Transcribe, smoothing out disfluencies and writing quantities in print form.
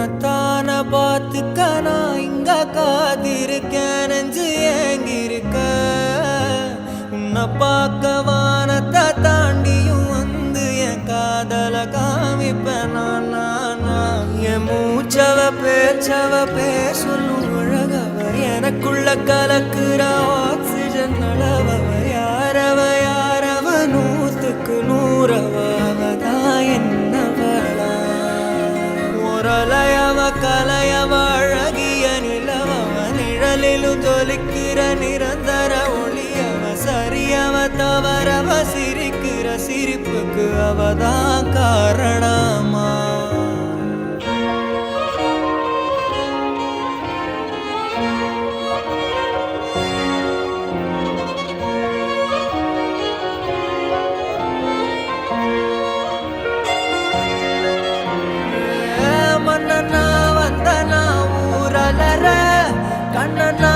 உன்னத்தான பார்த்துக்க நான் இங்க காத்திருக்கேன் நெஞ்சு ஏங்கிருக்க உன்னை பார்க்க வானத்தை தாண்டியும் வந்து என் காதல காமிப்பேன் நான் என் மூச்சவ பேர் சொல்லும் அழகவ எனக்குள்ள கலக்குற ஆக்சிஜன் அளவ யாரவ நூத்துக்கு நூறவ அவதான் என்னவளா முரலையவ கலையவ அழகிய நிலவவ நிழலிலும் தொலிக்கிற நிரந்தர ஒளியவ சரியவ தவறவ சிரிக்கிற சிரிப்புக்கு அவதான் காரணமா கண்ணனா